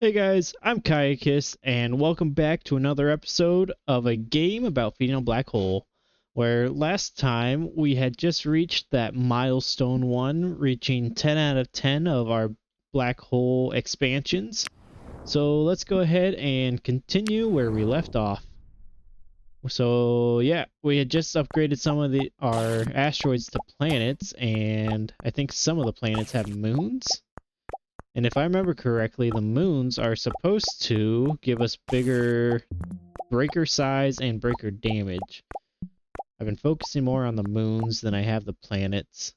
Hey guys, I'm Kayakis, and welcome back to another episode of a game about feeding a black hole, where last time we had just reached that milestone 1, reaching 10 out of 10 of our black hole expansions. So let's go ahead and continue where we left off. So yeah, we had just upgraded some of our asteroids to planets, and I think some of the planets have moons. And if I remember correctly, the moons are supposed to give us bigger breaker size and breaker damage. I've been focusing more on the moons than I have the planets.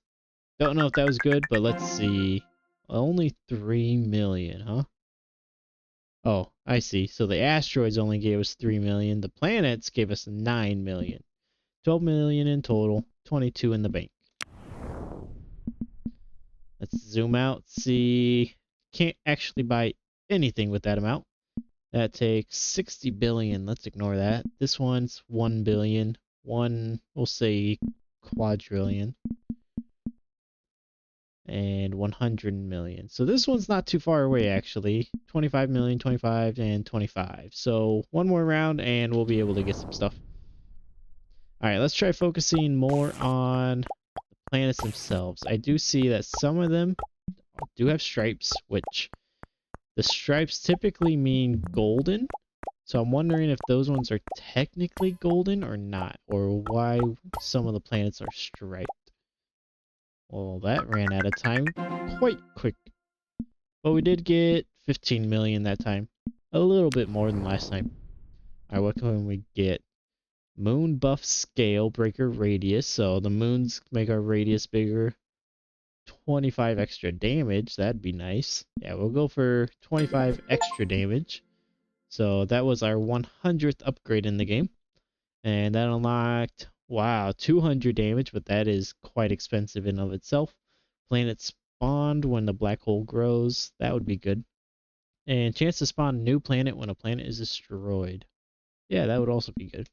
Don't know if that was good, but let's see. Only 3 million, huh? Oh, I see. So the asteroids only gave us 3 million. The planets gave us 9 million. 12 million in total, 22 in the bank. Let's zoom out, see. Can't actually buy anything with that amount. That takes 60 billion. Let's ignore that. This one's 1 billion. We'll say quadrillion. And 100 million. So this one's not too far away, actually. 25 million, 25, and 25. So one more round, and we'll be able to get some stuff. Alright, let's try focusing more on the planets themselves. I do see that some of them do have stripes, which the stripes typically mean golden. So I'm wondering if those ones are technically golden or not, or why some of the planets are striped. Well, that ran out of time quite quick. But we did get 15 million that time. A little bit more than last time. Alright, what can we get? Moon buff scale, breaker radius. So the moons make our radius bigger. 25 extra damage, that'd be nice. Yeah, we'll go for 25 extra damage. So that was our 100th upgrade in the game. And that unlocked, wow, 200 damage, but that is quite expensive in of itself. Planet spawned when the black hole grows, that would be good. And chance to spawn a new planet when a planet is destroyed. Yeah, that would also be good.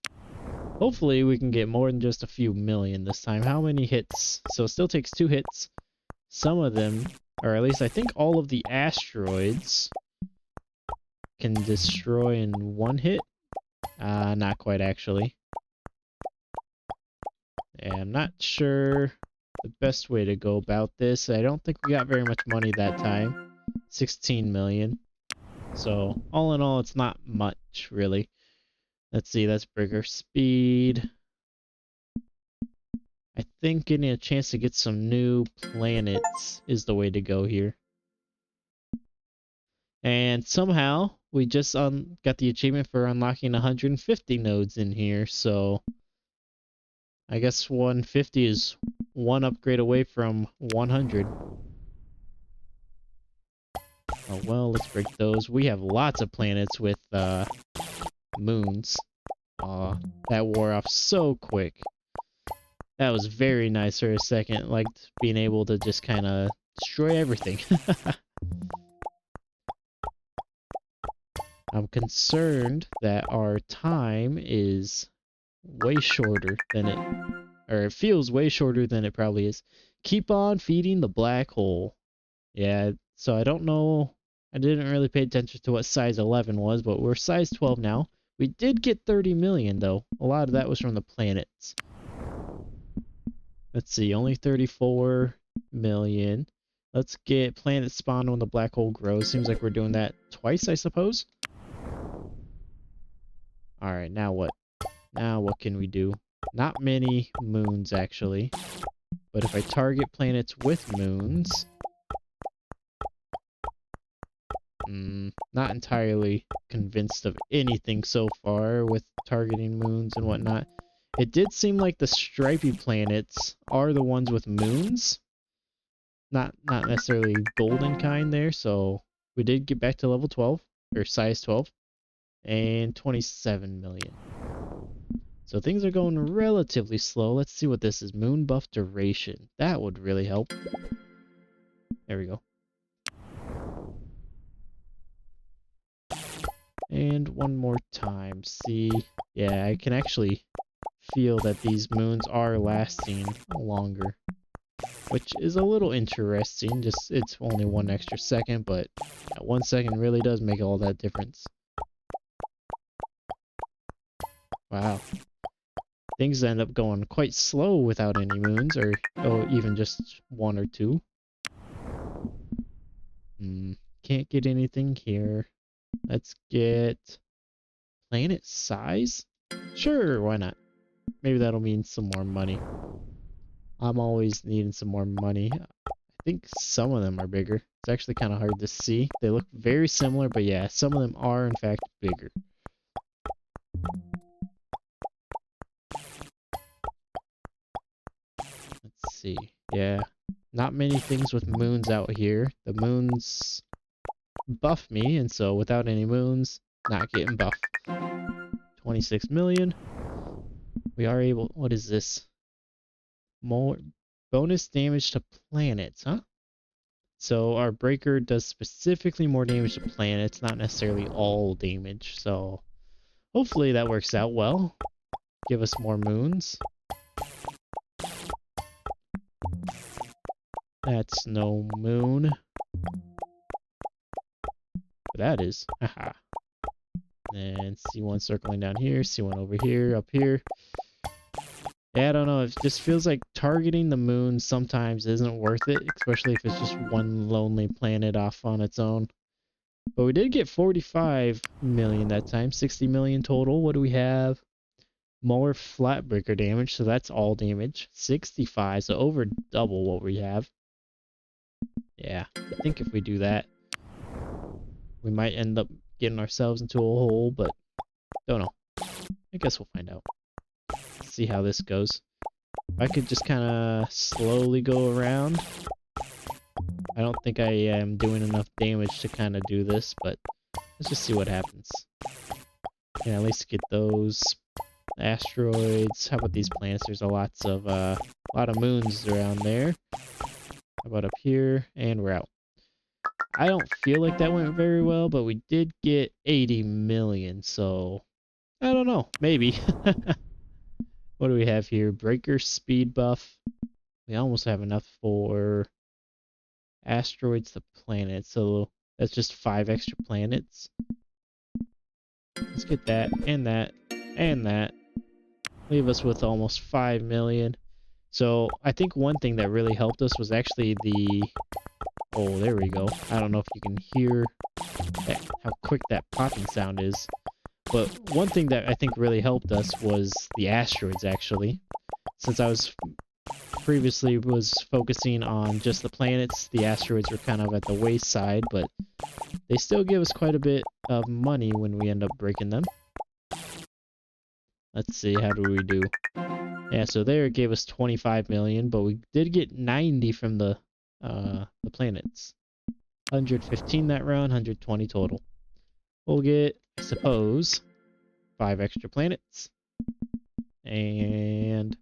Hopefully we can get more than just a few million this time. How many hits? So it still takes 2 hits. Some of them, or at least I think all of the asteroids can destroy in 1 hit. Not quite actually. Yeah, I'm not sure the best way to go about this. I don't think we got very much money that time. 16 million. So, all in all, it's not much, really. Let's see, that's breaker speed. I think getting a chance to get some new planets is the way to go here. And somehow, we just got the achievement for unlocking 150 nodes in here, so I guess 150 is one upgrade away from 100. Oh, well, let's break those. We have lots of planets with moons. That wore off so quick. That was very nice for a second. Liked being able to just kind of destroy everything. I'm concerned that our time is way shorter than it feels way shorter than it probably is. Keep on feeding the black hole. Yeah, so I don't know. I didn't really pay attention to what size 11 was, but we're size 12 now. We did get 30 million, though. A lot of that was from the planets. Let's see, only 34 million. Let's get planet spawn when the black hole grows. Seems like we're doing that twice, I suppose. Alright, now what? Now what can we do? Not many moons, actually. But if I target planets with moons... not entirely convinced of anything so far with targeting moons and whatnot. It did seem like the stripy planets are the ones with moons. Not necessarily golden kind there, so we did get back to level 12, or size 12, and 27 million. So things are going relatively slow. Let's see what this is. Moon buff duration. That would really help. There we go. And one more time. See, yeah, I can actually feel that these moons are lasting longer. which is a little interesting. Just it's only 1 extra second, but that 1 second really does make all that difference. Wow. Things end up going quite slow without any moons, or even just one or two. Can't get anything here. Let's get planet size? Sure, why not? Maybe that'll mean some more money. I'm always needing some more money. I think some of them are bigger. It's actually kind of hard to see. They look very similar, but yeah, some of them are in fact bigger. Let's see. Yeah, not many things with moons out here. The moons buff me, and so without any moons, not getting buffed. 26 million. We are able... What is this? More bonus damage to planets, huh? So our breaker does specifically more damage to planets, not necessarily all damage. So hopefully that works out well. Give us more moons. That's no moon. But that is. Haha. And C1 circling down here, C1 over here, up here. Yeah, I don't know. It just feels like targeting the moon sometimes isn't worth it, especially if it's just one lonely planet off on its own. But we did get 45 million that time, 60 million total. What do we have? More flat breaker damage, so that's all damage. 65, so over double what we have. Yeah, I think if we do that, we might end up getting ourselves into a hole, but don't know. I guess we'll find out. See how this goes. I could just kind of slowly go around. I don't think I am doing enough damage to kind of do this, but let's just see what happens. Yeah, at least get those asteroids. How about these planets? There's a lot of moons around there. How about up here? And we're out. I don't feel like that went very well, but we did get 80 million, so I don't know. Maybe. What do we have here? Breaker speed buff. We almost have enough for asteroids to planets, so that's just 5 extra planets. Let's get that, and that, and that. Leave us with almost 5 million. So I think one thing that really helped us was actually the... Oh, there we go. I don't know if you can hear that, how quick that popping sound is. But one thing that I think really helped us was the asteroids, actually. Since I was previously focusing on just the planets, the asteroids were kind of at the wayside, but they still give us quite a bit of money when we end up breaking them. Let's see, how do we do? Yeah, so there it gave us 25 million, but we did get 90 from the planets. 115 that round, 120 total. We'll get, I suppose, 5 extra planets. And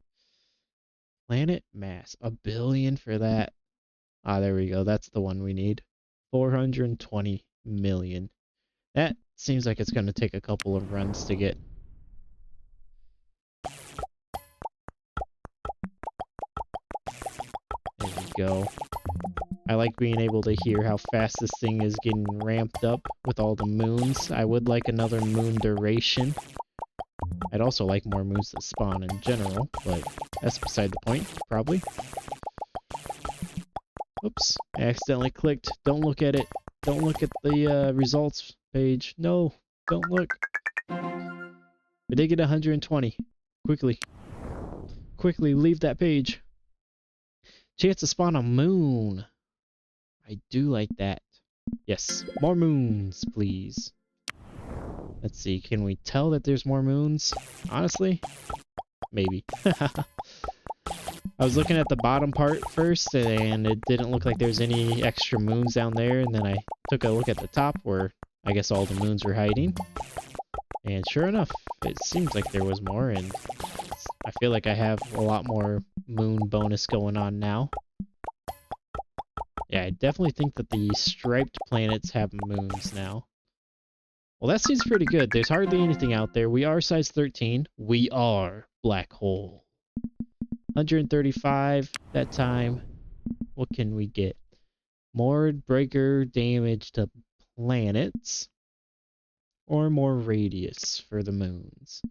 planet mass, 1 billion for that. Ah, there we go. That's the one we need. 420 million. That seems like it's going to take a couple of runs to get. There we go. I like being able to hear how fast this thing is getting ramped up with all the moons. I would like another moon duration. I'd also like more moons that spawn in general, but that's beside the point, probably. Oops, I accidentally clicked. Don't look at it. Don't look at the results page. No, don't look. We did get 120. Quickly. Quickly, leave that page. Chance to spawn a moon. I do like that. Yes, more moons, please. Let's see, can we tell that there's more moons? Honestly, maybe. I was looking at the bottom part first, and it didn't look like there's any extra moons down there, and then I took a look at the top where I guess all the moons were hiding. And sure enough, it seems like there was more, and I feel like I have a lot more moon bonus going on now. Yeah, I definitely think that the striped planets have moons now. Well, that seems pretty good. There's hardly anything out there. We are size 13. We are black hole. 135 that time. What can we get? More breaker damage to planets, or more radius for the moons.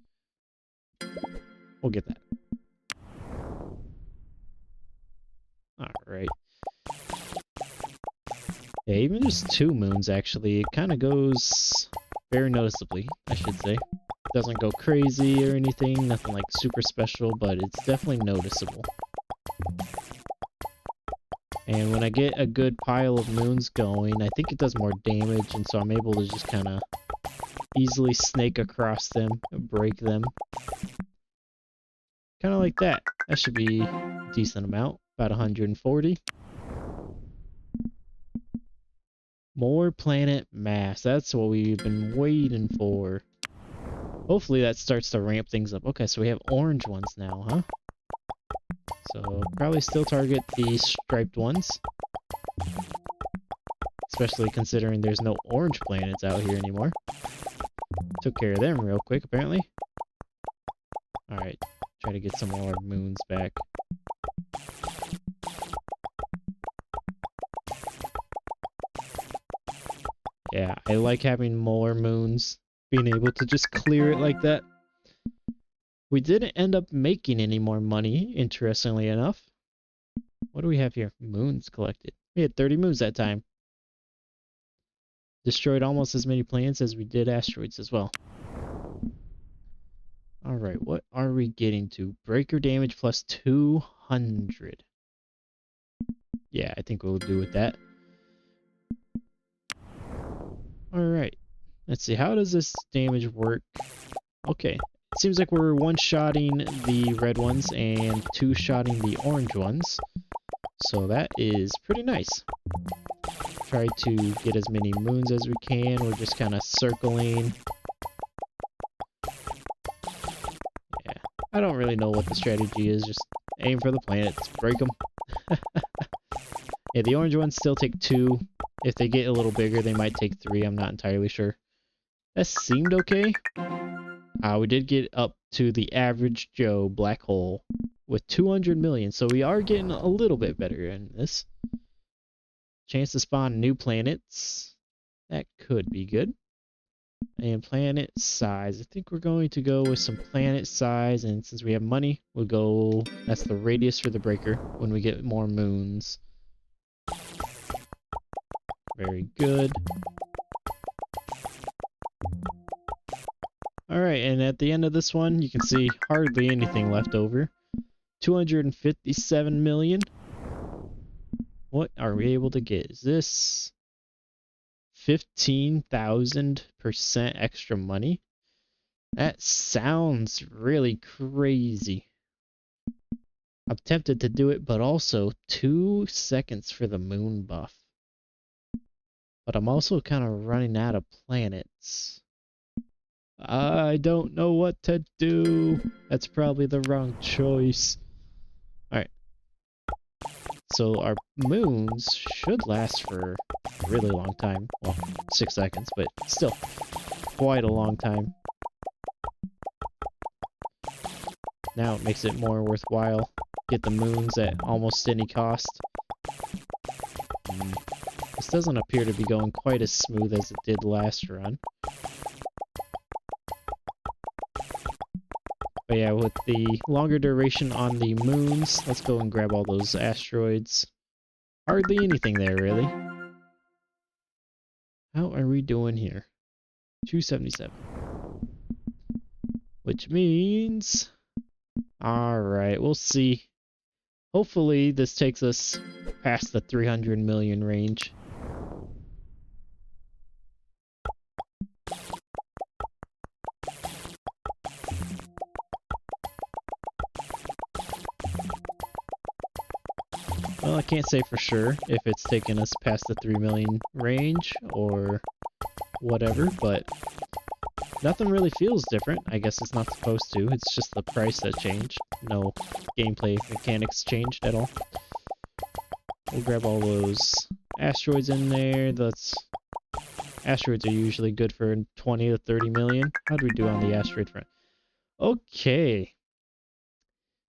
We'll get that. Alright. Yeah, even just 2 moons, actually, it kind of goes very noticeably, I should say. Doesn't go crazy or anything, nothing like super special, but it's definitely noticeable. And when I get a good pile of moons going, I think it does more damage, and so I'm able to just kind of easily snake across them, break them. Kind of like that. That should be a decent amount, about 140. More planet mass. That's what we've been waiting for. Hopefully that starts to ramp things up. Okay, so we have orange ones now, huh? So probably still target the striped ones. Especially considering there's no orange planets out here anymore. Took care of them real quick, apparently. Alright, try to get some more moons back. Yeah, I like having more moons. Being able to just clear it like that. We didn't end up making any more money, interestingly enough. What do we have here? Moons collected. We had 30 moons that time. Destroyed almost as many planets as we did asteroids as well. Alright, what are we getting to? Breaker damage plus 200. Yeah, I think we'll do with that. Alright, let's see. How does this damage work? Okay, it seems like we're one-shotting the red ones and two-shotting the orange ones. So that is pretty nice. Try to get as many moons as we can. We're just kind of circling. Yeah, I don't really know what the strategy is. Just aim for the planets, break them. Yeah, the orange ones still take 2. If they get a little bigger, they might take 3. I'm not entirely sure. That seemed okay. We did get up to the average Joe black hole with 200 million, so we are getting a little bit better in this. Chance to spawn new planets. That could be good. And planet size. I think we're going to go with some planet size, and since we have money, we'll go... That's the radius for the breaker when we get more moons. Very good. Alright, and at the end of this one, you can see hardly anything left over. 257 million. What are we able to get? Is this 15,000% extra money? That sounds really crazy. I'm tempted to do it, but also 2 seconds for the moon buff. But I'm also kind of running out of planets. I don't know what to do. That's probably the wrong choice. Alright. So our moons should last for a really long time. Well, 6 seconds, but still quite a long time. Now it makes it more worthwhile. Get the moons at almost any cost. This doesn't appear to be going quite as smooth as it did last run. But yeah, with the longer duration on the moons, let's go and grab all those asteroids. Hardly anything there, really. How are we doing here? 277. Which means... Alright, we'll see. Hopefully this takes us past the 300 million range. Well, I can't say for sure if it's taken us past the 3 million range or whatever, but nothing really feels different. I guess it's not supposed to. It's just the price that changed. No gameplay mechanics changed at all. We'll grab all those asteroids in there. Asteroids are usually good for 20 to 30 million. How do we do on the asteroid front? Okay.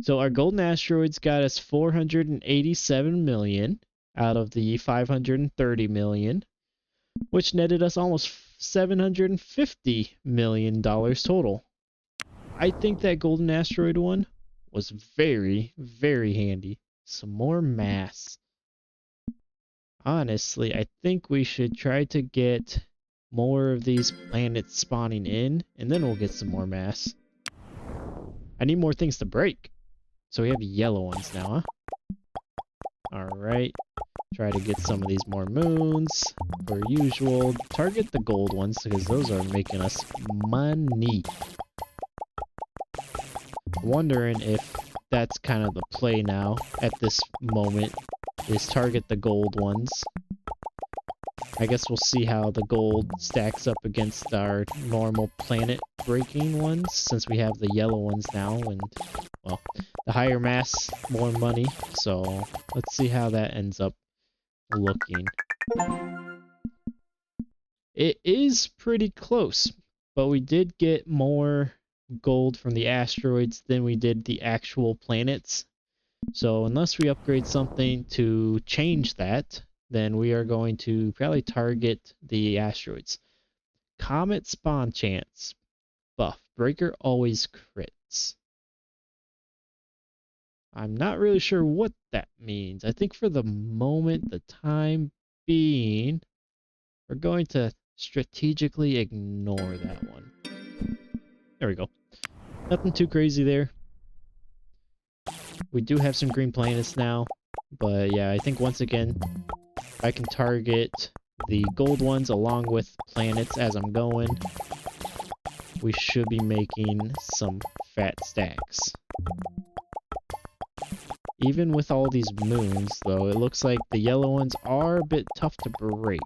So our golden asteroids got us 487 million out of the 530 million, which netted us almost $750 million total. I think that golden asteroid one was very, very handy. Some more mass. Honestly, I think we should try to get more of these planets spawning in, and then we'll get some more mass. I need more things to break. So we have yellow ones now, huh? Alright. Try to get some of these more moons. Per usual. Target the gold ones, because those are making us money. Wondering if that's kind of the play now, at this moment, is target the gold ones. I guess we'll see how the gold stacks up against our normal planet breaking ones, since we have the yellow ones now, and, well, the higher mass, more money, so let's see how that ends up looking. It is pretty close, but we did get more gold from the asteroids than we did the actual planets. So unless we upgrade something to change that, then we are going to probably target the asteroids. Comet spawn chance. Buff. Breaker always crits. I'm not really sure what that means. I think for the moment, the time being, we're going to strategically ignore that one. There we go. Nothing too crazy there. We do have some green planets now, but yeah, I think once again, I can target the gold ones along with planets as I'm going. We should be making some fat stacks. Even with all these moons, though, it looks like the yellow ones are a bit tough to break.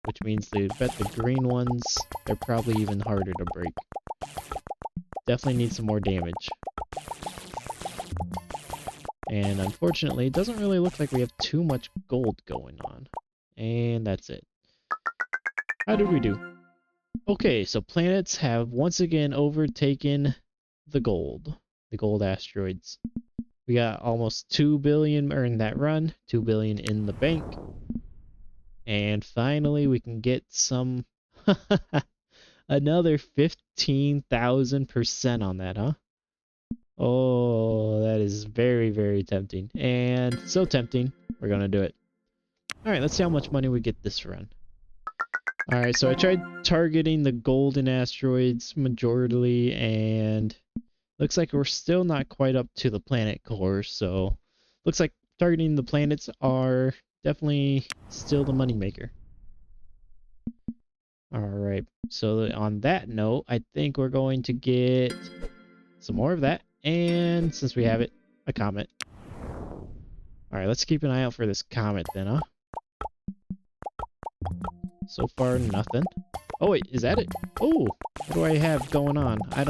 Which means they bet the green ones, they're probably even harder to break. Definitely need some more damage. And unfortunately, it doesn't really look like we have too much gold going on. And that's it. How did we do? Okay, so planets have once again overtaken the gold asteroids. We got almost 2 billion in that run, 2 billion in the bank. And finally we can get some another 15,000% on that, huh? Oh, that is very, very tempting. And so tempting, we're gonna do it. Alright, let's see how much money we get this run. Alright, so I tried targeting the golden asteroids majorly, and looks like we're still not quite up to the planet core, so looks like targeting the planets are definitely still the moneymaker. Alright, so on that note, I think we're going to get some more of that, and since we have it, a comet. Alright, let's keep an eye out for this comet then, huh? So far, nothing. Oh wait, is that it? Oh, what do I have going on? I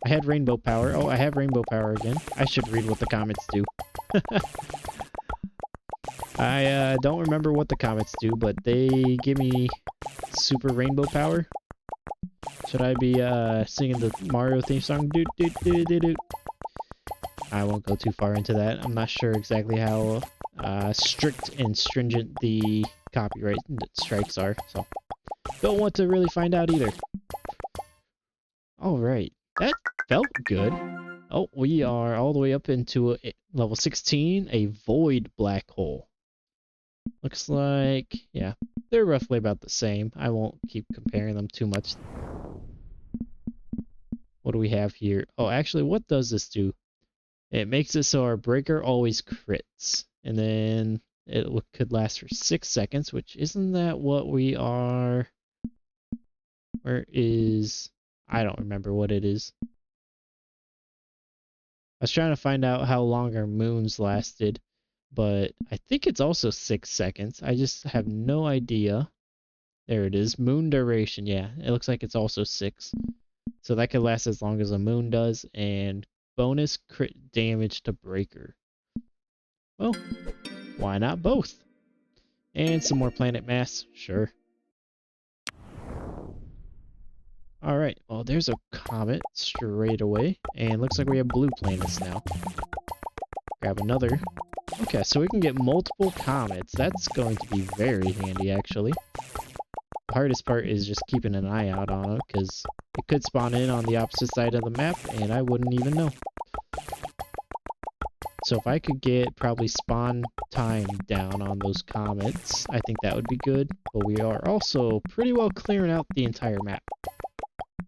had rainbow power. Oh, I have rainbow power again. I should read what the comets do. I don't remember what the comets do, but they give me super rainbow power. Should I be singing the Mario theme song? Doot doot doot doot doot. I won't go too far into that. I'm not sure exactly how strict and stringent the copyright strikes are, so don't want to really find out either. Alright, that felt good. Oh, we are all the way up into level 16, a void black hole. Looks like, yeah, they're roughly about the same. I won't keep comparing them too much. What do we have here? Oh, actually, what does this do? It makes it so our breaker always crits. And then it could last for 6 seconds, which isn't that what we are... Where is... I don't remember what it is. I was trying to find out how long our moons lasted, but I think it's also 6 seconds. I just have no idea. There it is. Moon duration. Yeah, it looks like it's also 6. So that could last as long as a moon does, and bonus crit damage to breaker. Well, why not both? And some more planet mass. Sure. Alright, well there's a comet straight away, and looks like we have blue planets now. Grab another. Okay, so we can get multiple comets. That's going to be very handy, actually. The hardest part is just keeping an eye out on it, because it could spawn in on the opposite side of the map, and I wouldn't even know. So if I could get probably spawn time down on those comets, I think that would be good. But we are also pretty well clearing out the entire map.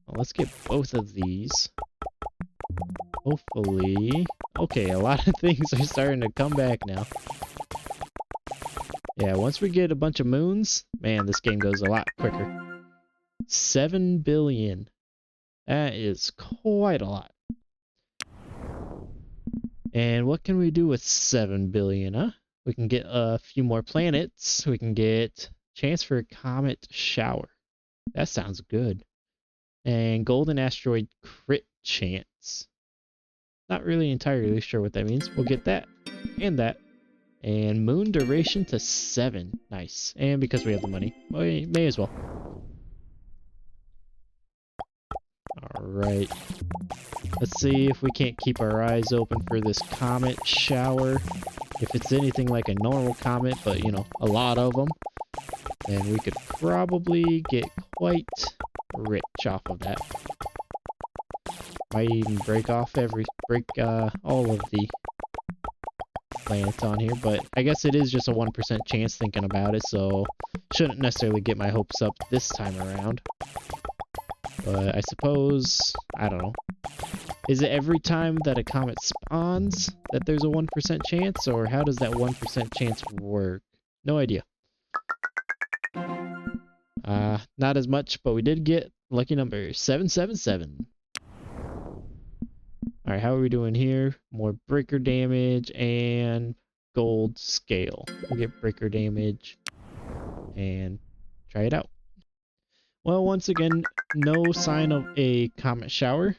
Well, let's get both of these. Hopefully... Okay, a lot of things are starting to come back now. Yeah, once we get a bunch of moons, man, this game goes a lot quicker. 7 billion. That is quite a lot. And what can we do with 7 billion, huh? We can get a few more planets. We can get chance for a comet shower. That sounds good. And golden asteroid crit chance. Not really entirely sure what that means. We'll get that and that. And moon duration to 7. Nice. And because we have the money, we may as well. Alright. Let's see if we can't keep our eyes open for this comet shower. If it's anything like a normal comet, but you know, a lot of them, then we could probably get quite rich off of that. Might even break all of the planets on here, but I guess it is just a 1% chance thinking about it, so shouldn't necessarily get my hopes up this time around. But I suppose, I don't know. Is it every time that a comet spawns that there's a 1% chance, or how does that 1% chance work? No idea. Not as much, but we did get lucky number 777. Alright, how are we doing here? More breaker damage and gold scale. We'll get breaker damage and try it out. Well, once again, no sign of a comet shower.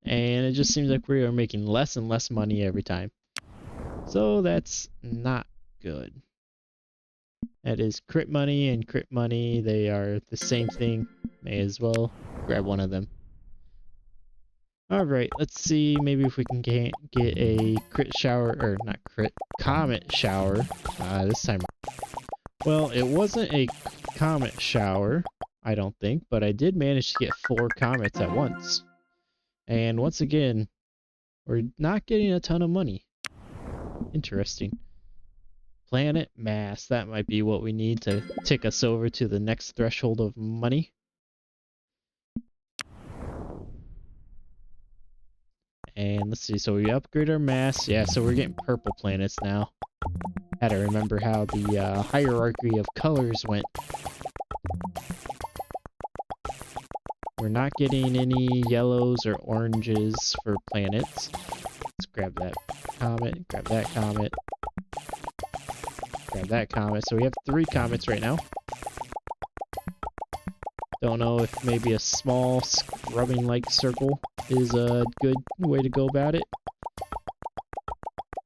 And it just seems like we are making less and less money every time. So that's not good. That is crit money and crit money. They are the same thing. May as well grab one of them. Alright, let's see maybe if we can get a crit shower, or not crit, comet shower this time. Well, it wasn't a comet shower, I don't think, but I did manage to get 4 comets at once. And once again, we're not getting a ton of money. Interesting. Planet mass, that might be what we need to tick us over to the next threshold of money. And let's see, so we upgrade our mass. Yeah, so we're getting purple planets now. Had to remember how the hierarchy of colors went. We're not getting any yellows or oranges for planets. Let's grab that comet, grab that comet, grab that comet. So we have 3 comets right now. Don't know if maybe a small scrubbing-like circle is a good way to go about it.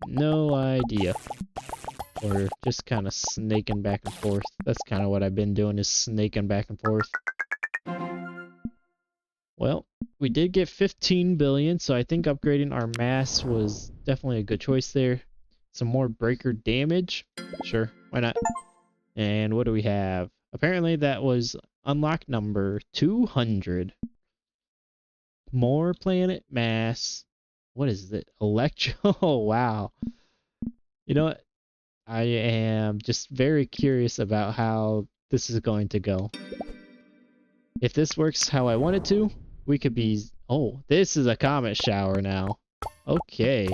No idea. Or just kind of snaking back and forth. That's kind of what I've been doing, is snaking back and forth. Well, we did get 15 billion, so I think upgrading our mass was definitely a good choice there. Some more breaker damage. Sure, why not? And what do we have? Apparently that was unlock number 200. More planet mass. What is it? Electro. Oh, wow. You know what? I am just very curious about how this is going to go. If this works how I want it to, we could be... Oh, this is a comet shower now. Okay.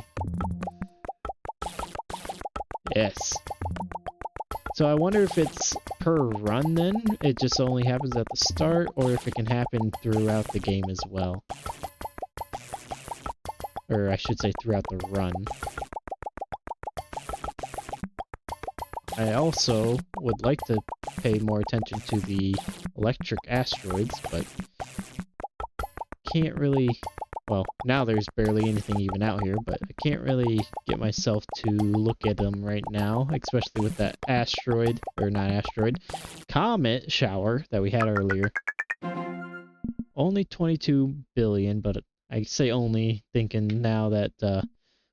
Yes. So I wonder if it's per run then? It just only happens at the start, or if it can happen throughout the game as well. Or I should say throughout the run. I also would like to pay more attention to the electric asteroids, but can't really... Well, now there's barely anything even out here, but I can't really get myself to look at them right now, especially with that asteroid, or not asteroid, comet shower that we had earlier. only 22 billion, but I say only thinking now that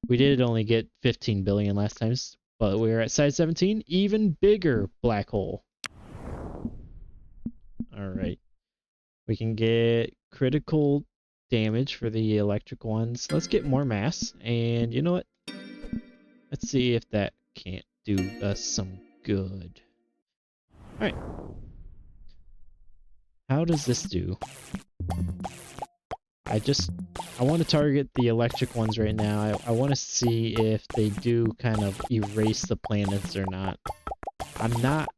we did only get 15 billion last time, but we're at size 17, even bigger black hole. All right. We can get critical damage for the electric ones. Let's get more mass, and you know what? Let's see if that can't do us some good. All right. How does this do? I want to target the electric ones right now. I want to see if they do kind of erase the planets or not. I'm not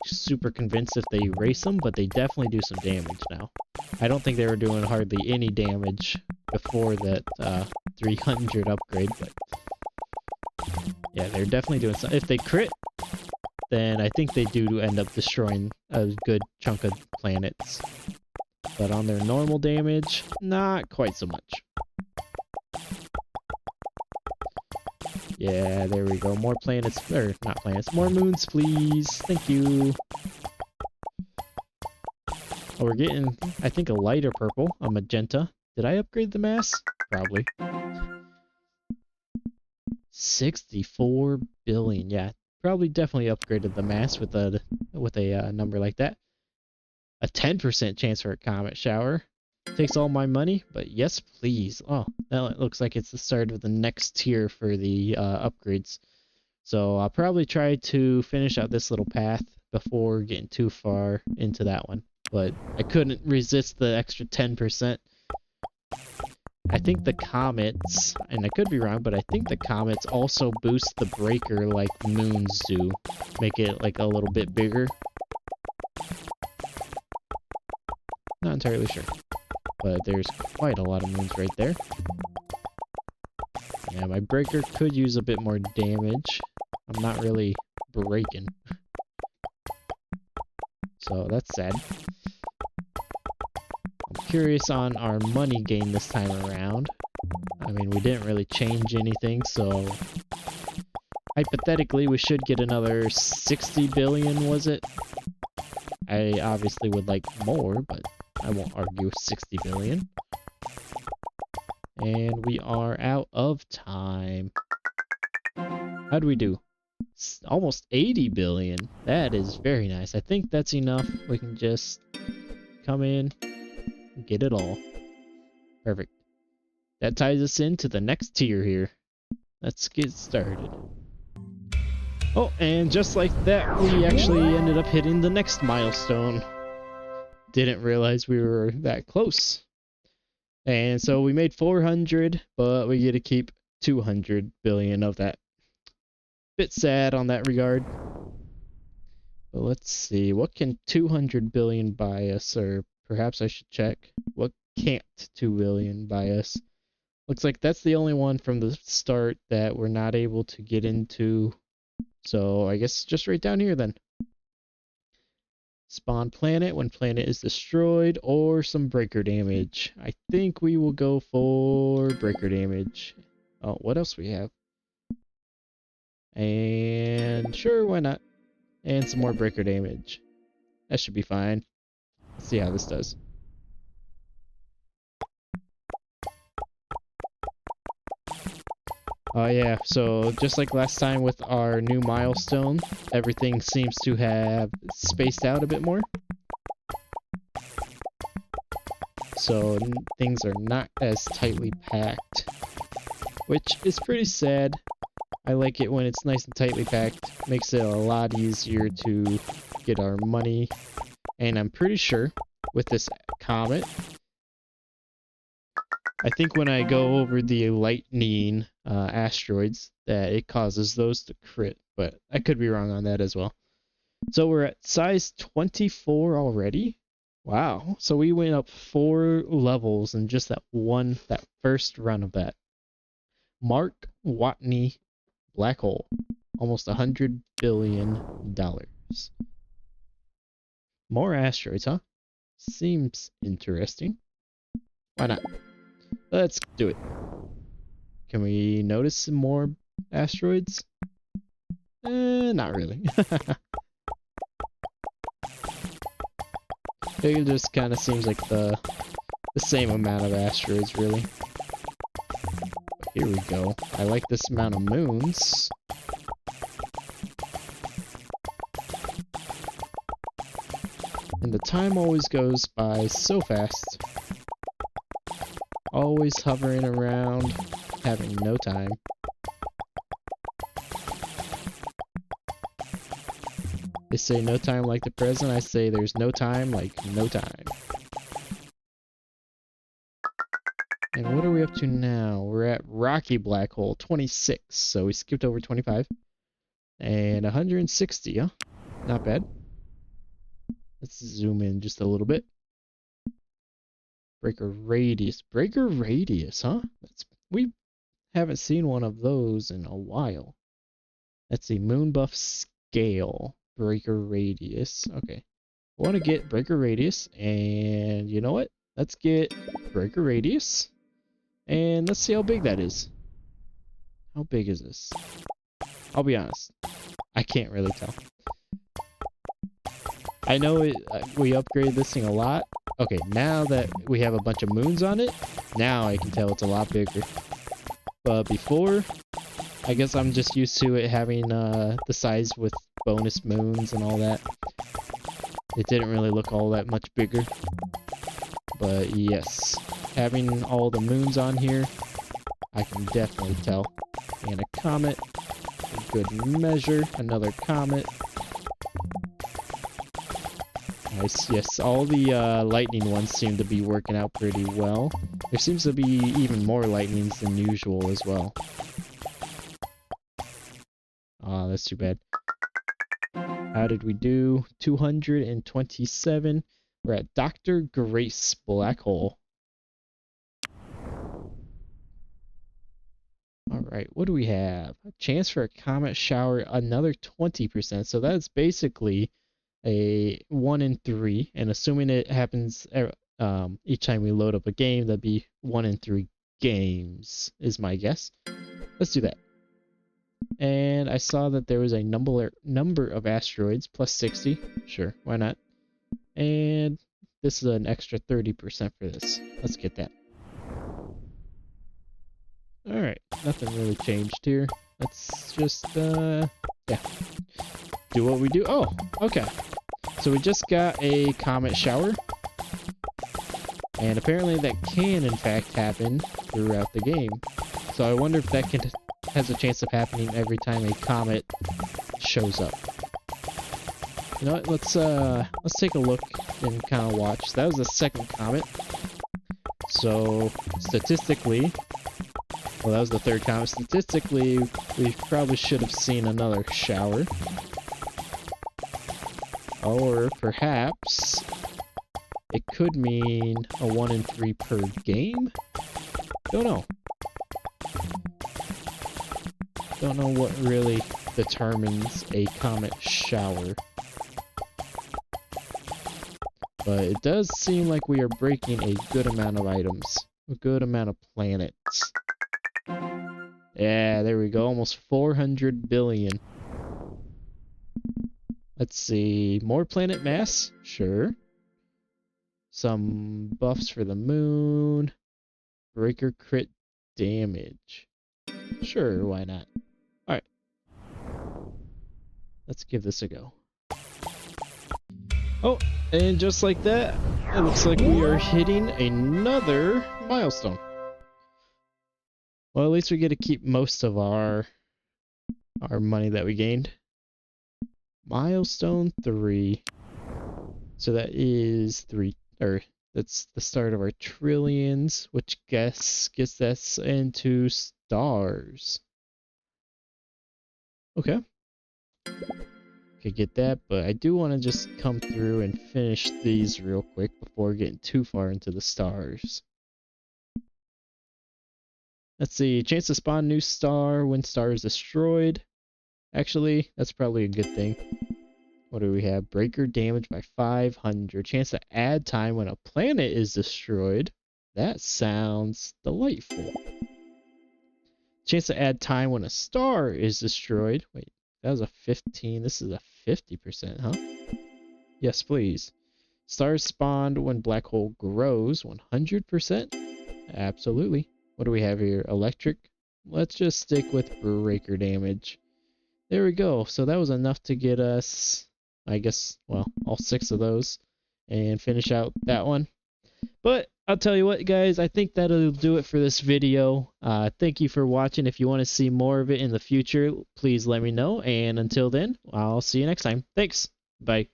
super convinced if they erase them, but they definitely do some damage now. I don't think they were doing hardly any damage before that 300 upgrade, but yeah, they're definitely doing some. If they crit, then I think they do end up destroying a good chunk of planets. But on their normal damage, not quite so much. Yeah, there we go. More planets, or not planets, more moons, please. Thank you. Oh, we're getting, I think, a lighter purple, a magenta. Did I upgrade the mass? Probably. 64 billion. Yeah, probably definitely upgraded the mass with a number like that. A 10% chance for a comet shower. Takes all my money, but yes, please. Oh, that looks like it's the start of the next tier for the upgrades. So I'll probably try to finish out this little path before getting too far into that one. But I couldn't resist the extra 10%. I think the comets, and I could be wrong, but I think the comets also boost the breaker like moons do. Make it like a little bit bigger. Not entirely sure. But there's quite a lot of moons right there. Yeah, my breaker could use a bit more damage. I'm not really breaking. So that's sad. I'm curious on our money gain this time around. I mean, we didn't really change anything, so hypothetically we should get another 60 billion, was it? I obviously would like more, but I won't argue with 60 billion. And we are out of time. How'd we do? Almost 80 billion. That is very nice. I think that's enough. We can just come in and get it all. Perfect. That ties us into the next tier here. Let's get started. Oh, and just like that, we actually ended up hitting the next milestone. Didn't realize we were that close. And so we made 400, but we get to keep 200 billion of that. Bit sad on that regard. But let's see, what can 200 billion buy us? Or perhaps I should check. What can't 2 billion buy us? Looks like that's the only one from the start that we're not able to get into. So I guess just right down here then. Spawn planet when planet is destroyed, or some breaker damage. I think we will go for breaker damage. Oh, what else we have? And sure, why not? And some more breaker damage. That should be fine. Let's see how this does. Oh yeah, so just like last time with our new milestone, everything seems to have spaced out a bit more. So things are not as tightly packed, which is pretty sad. I like it when it's nice and tightly packed. Makes it a lot easier to get our money. And I'm pretty sure with this comet, I think when I go over the lightning asteroids that it causes those to crit, but I could be wrong on that as well. So we're at size 24 already. Wow. So we went up 4 levels in just that first run of that. Mark Watney black hole. Almost $100 billion. More asteroids, huh? Seems interesting. Why not? Let's do it. Can we notice some more asteroids? Not really. It just kind of seems like the the same amount of asteroids, really. Here we go. I like this amount of moons. And the time always goes by so fast. Always hovering around, having no time. They say no time like the present. I say there's no time like no time. And what are we up to now? We're at Rocky Black Hole 26. So we skipped over 25. And 160, huh? Not bad. Let's zoom in just a little bit. Breaker radius. Breaker radius, huh? We haven't seen one of those in a while. Let's see. Moon buff scale. Breaker radius. Okay. I want to get breaker radius. And you know what? Let's get breaker radius. And let's see how big that is. How big is this? I'll be honest. I can't really tell. I know we upgraded this thing a lot. Okay, now that we have a bunch of moons on it, now I can tell it's a lot bigger. But before, I guess I'm just used to it having the size with bonus moons and all that. It didn't really look all that much bigger. But yes, having all the moons on here, I can definitely tell. And a comet, a good measure, another comet. Nice, yes, all the lightning ones seem to be working out pretty well. There seems to be even more lightnings than usual as well. Ah, that's too bad. How did we do? 227. We're at Dr. Grace Black Hole. Alright, what do we have? A chance for a comet shower, another 20%. So that's basically a 1 in 3. And assuming it happens each time we load up a game, that'd be 1 in 3 games, is my guess. Let's do that. And I saw that there was a number of asteroids, plus 60. Sure, why not? And this is an extra 30% for this. Let's get that. Alright, nothing really changed here. Let's just, yeah, do what we do. Oh, okay. So we just got a comet shower. And apparently that can, in fact, happen throughout the game. So I wonder if that has a chance of happening every time a comet shows up. You know what? Let's take a look and kind of watch. That was the second comet. So statistically, well, that was the third comet. Statistically, we probably should have seen another shower. Or perhaps it could mean a 1 in 3 per game? Don't know. Don't know what really determines a comet shower. But it does seem like we are breaking a good amount of items. A good amount of planets. Yeah, there we go. Almost 400 billion. Let's see. More planet mass? Sure. Some buffs for the moon. Breaker crit damage. Sure, why not? Alright. Let's give this a go. Oh, and just like that, it looks like we are hitting another milestone. Well, at least we get to keep most of our money that we gained. Milestone 3. So that is 3, or that's the start of our trillions, which gets us into stars. Okay. Could get that, but I do want to just come through and finish these real quick before getting too far into the stars. Let's see, chance to spawn new star when star is destroyed. Actually, that's probably a good thing. What do we have? Breaker damage by 500. Chance to add time when a planet is destroyed. That sounds delightful. Chance to add time when a star is destroyed. Wait, that was a 15. This is a 50%, huh? Yes, please. Stars spawned when black hole grows. 100%. Absolutely. What do we have here? Electric. Let's just stick with breaker damage. There we go. So that was enough to get us, I guess, well, all 6 of those and finish out that one. But I'll tell you what, guys, I think that'll do it for this video. Thank you for watching. If you want to see more of it in the future, please let me know. And until then, I'll see you next time. Thanks. Bye.